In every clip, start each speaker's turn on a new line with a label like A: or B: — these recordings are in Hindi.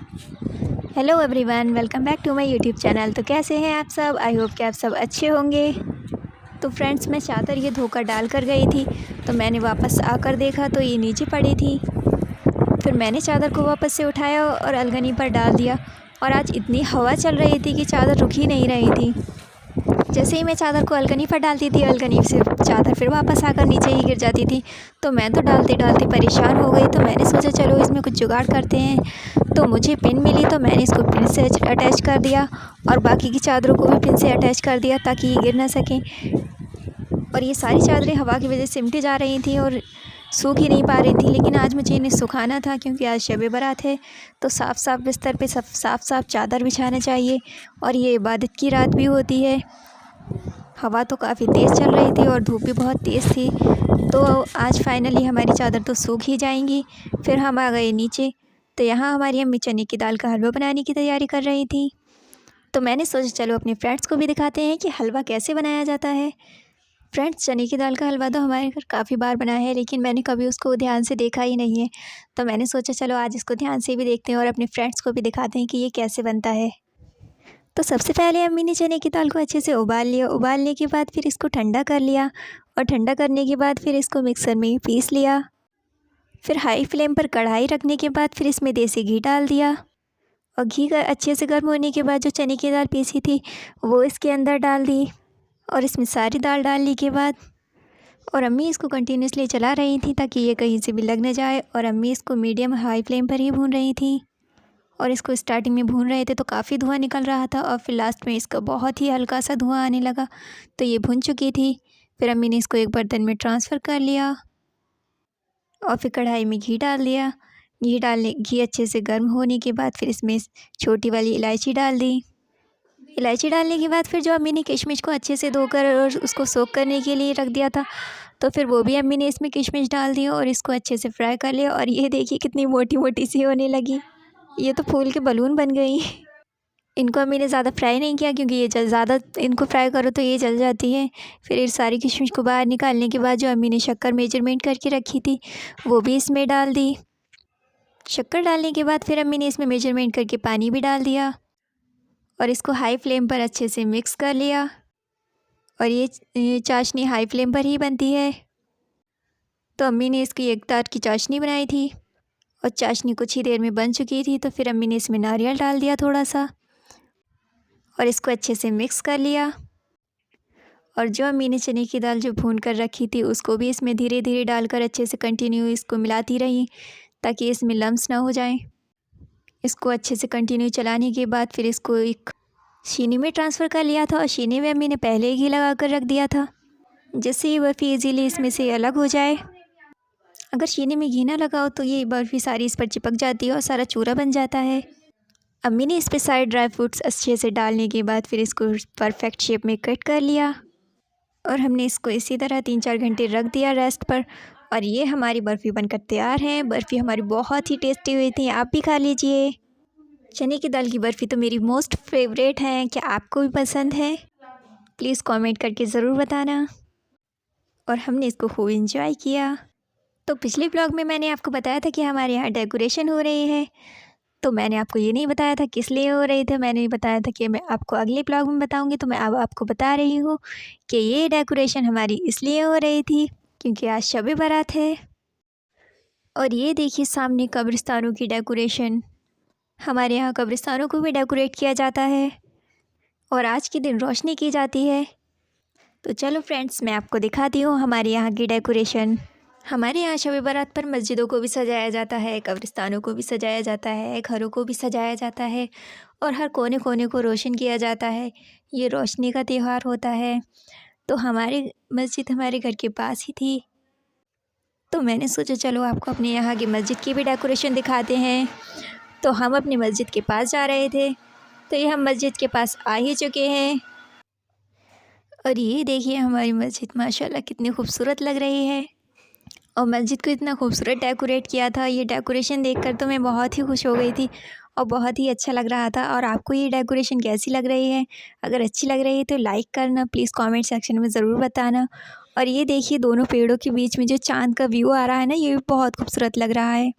A: Hello everyone, welcome back to my YouTube channel. तो कैसे हैं आप सब? आई होप कि आप सब अच्छे होंगे। तो फ्रेंड्स, मैं चादर ये धोकर डाल कर गई थी, तो मैंने वापस आकर देखा तो ये नीचे पड़ी थी। फिर मैंने चादर को वापस से उठाया और अलगनी पर डाल दिया। और आज इतनी हवा चल रही थी कि चादर रुक ही नहीं रही थी। जैसे ही मैं चादर को अलगनी पर डालती थी, अलगनी से चादर फिर वापस आकर नीचे ही गिर जाती थी। तो मैं तो डालते डालते परेशान हो गई। तो मैंने सोचा चलो इसमें कुछ जुगाड़ करते हैं। तो मुझे पिन मिली, तो मैंने इसको पिन से अटैच कर दिया और बाकी की चादरों को भी पिन से अटैच कर दिया ताकि ये गिर ना सकें। और ये सारी चादरें हवा की वजह से सिमटी जा रही थी और सूख ही नहीं पा रही थी। लेकिन आज मुझे इन्हें सुखाना था क्योंकि आज शब बारात है। तो साफ़ साफ़ बिस्तर पे सब साफ़ साफ़ चादर बिछाना चाहिए। और ये इबादत की रात भी होती है। हवा तो काफ़ी तेज़ चल रही थी और धूप भी बहुत तेज़ थी। तो आज फाइनली हमारी चादर तो सूख ही जाएंगी। फिर हम आ गए नीचे। तो यहाँ हमारी अम्मी चने की दाल का हलवा बनाने की तैयारी कर रही थी। तो मैंने सोचा चलो अपने फ्रेंड्स को भी दिखाते हैं कि हलवा कैसे बनाया जाता है। फ्रेंड्स, चने की दाल का हलवा तो हमारे घर काफ़ी बार बना है, लेकिन मैंने कभी उसको ध्यान से देखा ही नहीं है। तो मैंने सोचा चलो आज इसको ध्यान से भी देखते हैं और अपने फ्रेंड्स को भी दिखाते हैं कि ये कैसे बनता है। तो सबसे पहले अम्मी ने चने की दाल को अच्छे से उबाल लिया। उबालने के बाद फिर इसको ठंडा कर लिया और ठंडा करने के बाद फिर इसको मिक्सर में पीस लिया। फिर हाई फ्लेम पर कढ़ाई रखने के बाद फिर इसमें देसी घी डाल दिया। और घी का अच्छे से गर्म होने के बाद जो चने की दाल पीसी थी वो इसके अंदर डाल दी। और इसमें सारी दाल डालने के बाद और अम्मी इसको कंटिन्यूसली चला रही थी ताकि ये कहीं से भी लग न जाए। और अम्मी इसको मीडियम हाई फ्लेम पर ही भून रही थी। और इसको स्टार्टिंग में भून रहे थे तो काफ़ी धुआं निकल रहा था और फिर लास्ट में इसका बहुत ही हल्का सा धुआं आने लगा। तो ये भुन चुकी थी। फिर अम्मी ने इसको एक बर्तन में ट्रांसफ़र कर लिया और फिर कढ़ाई में घी डाल दिया। घी अच्छे से गर्म होने के बाद फिर इसमें छोटी वाली इलायची डाल दी। इलायची डालने के बाद फिर जो अम्मी ने किशमिश को अच्छे से धोकर और उसको सोक करने के लिए रख दिया था, तो फिर वो भी अम्मी ने इसमें किशमिश डाल दी और इसको अच्छे से फ्राई कर लिया। और ये देखिए कितनी मोटी मोटी सी होने लगी। ये तो फूल के बलून बन गई। इनको अम्मी ने ज़्यादा फ्राई नहीं किया क्योंकि ये ज़्यादा इनको फ्राई करो तो ये जल जाती है। फिर इस सारी किशमिश को बाहर निकालने के बाद जो अम्मी ने शक्कर मेजरमेंट करके रखी थी वो भी इसमें डाल दी। शक्कर डालने के बाद फिर अम्मी ने इसमें मेजरमेंट करके पानी भी डाल दिया और इसको हाई फ्लेम पर अच्छे से मिक्स कर लिया। और ये चाशनी हाई फ्लेम पर ही बनती है। तो अम्मी ने इसकी एक तार की चाशनी बनाई थी और चाशनी कुछ ही देर में बन चुकी थी। तो फिर अम्मी ने इसमें नारियल डाल दिया थोड़ा सा और इसको अच्छे से मिक्स कर लिया। और जो अम्मी ने चने की दाल जो भून कर रखी थी उसको भी इसमें धीरे धीरे डालकर अच्छे से कंटिन्यू इसको मिलाती रही ताकि इसमें लम्स ना हो जाएं। इसको अच्छे से कंटिन्यू चलाने के बाद फिर इसको एक शीनी में ट्रांसफ़र कर लिया था। और शीनी में अम्मी ने पहले ही घी लगा कर रख दिया था जिससे ये बर्फ़ी ईज़िली इसमें से अलग हो जाए। अगर शीनी में घी ना लगाओ तो ये बर्फ़ी सारी इस पर चिपक जाती है और सारा चूरा बन जाता है। अम्मी ने इस पर सारे ड्राई फ्रूट्स अच्छे से डालने के बाद फिर इसको परफेक्ट शेप में कट कर लिया और हमने इसको इसी तरह 3-4 घंटे रख दिया रेस्ट पर। और ये हमारी बर्फ़ी बनकर तैयार है। बर्फ़ी हमारी बहुत ही टेस्टी हुई थी, आप भी खा लीजिए। चने की दाल की बर्फ़ी तो मेरी मोस्ट फेवरेट है। क्या आपको भी पसंद है? प्लीज़ कमेंट करके ज़रूर बताना। और हमने इसको खूब इंजॉय किया। तो पिछले ब्लॉग में मैंने आपको बताया था कि हमारे यहाँ डेकोरेशन हो रही है। तो मैंने आपको ये नहीं बताया था किस लिए हो रही थी। मैंने बताया था कि मैं आपको अगले ब्लॉग में बताऊंगी। तो मैं अब आपको बता रही हूँ कि ये डेकोरेशन हमारी इसलिए हो रही थी क्योंकि आज शब बारात है। और ये देखिए सामने कब्रिस्तानों की डेकोरेशन। हमारे यहाँ कब्रिस्तानों को भी डेकोरेट किया जाता है और आज के दिन रोशनी की जाती है। तो चलो फ्रेंड्स, मैं आपको दिखाती हूँ हमारे यहाँ की डेकोरेशन। हमारे यहाँ शब बारात पर मस्जिदों को भी सजाया जाता है, कब्रिस्तानों को भी सजाया जाता है, घरों को भी सजाया जाता है और हर कोने कोने को रोशन किया जाता है। ये रोशनी का त्यौहार होता है। तो हमारी मस्जिद हमारे घर के पास ही थी। तो मैंने सोचा चलो आपको अपने यहाँ की मस्जिद की भी डेकोरेशन दिखाते हैं। तो हम अपनी मस्जिद के पास जा रहे थे। तो ये हम मस्जिद के पास आ ही चुके हैं। और ये देखिए हमारी मस्जिद माशाल्लाह कितनी खूबसूरत लग रही है। और मस्जिद को इतना खूबसूरत डेकोरेट किया था। ये डेकोरेशन देखकर तो मैं बहुत ही खुश हो गई थी और बहुत ही अच्छा लग रहा था। और आपको ये डेकोरेशन कैसी लग रही है? अगर अच्छी लग रही है तो लाइक करना, प्लीज़ कमेंट सेक्शन में ज़रूर बताना। और ये देखिए दोनों पेड़ों के बीच में जो चाँद का व्यू आ रहा है ना, ये भी बहुत खूबसूरत लग रहा है।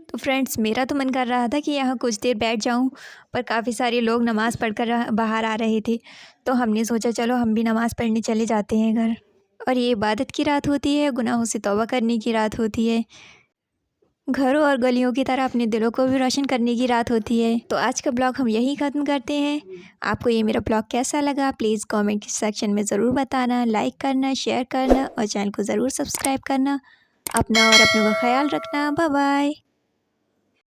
A: तो फ्रेंड्स मेरा तो मन कर रहा था कि यहाँ कुछ देर बैठ जाऊँ, पर काफ़ी सारे लोग नमाज़ पढ़कर बाहर आ रहे थे, तो हमने सोचा चलो हम भी नमाज़ पढ़ने चले जाते हैं घर। और ये इबादत की रात होती है, गुनाहों से तौबा करने की रात होती है, घरों और गलियों की तरह अपने दिलों को भी रोशन करने की रात होती है। तो आज का ब्लॉग हम यहीं ख़त्म करते हैं। आपको ये मेरा ब्लॉग कैसा लगा प्लीज़ कमेंट सेक्शन में ज़रूर बताना, लाइक करना, शेयर करना और चैनल को ज़रूर सब्सक्राइब करना। अपना और अपनों का ख्याल रखना। Bye bye.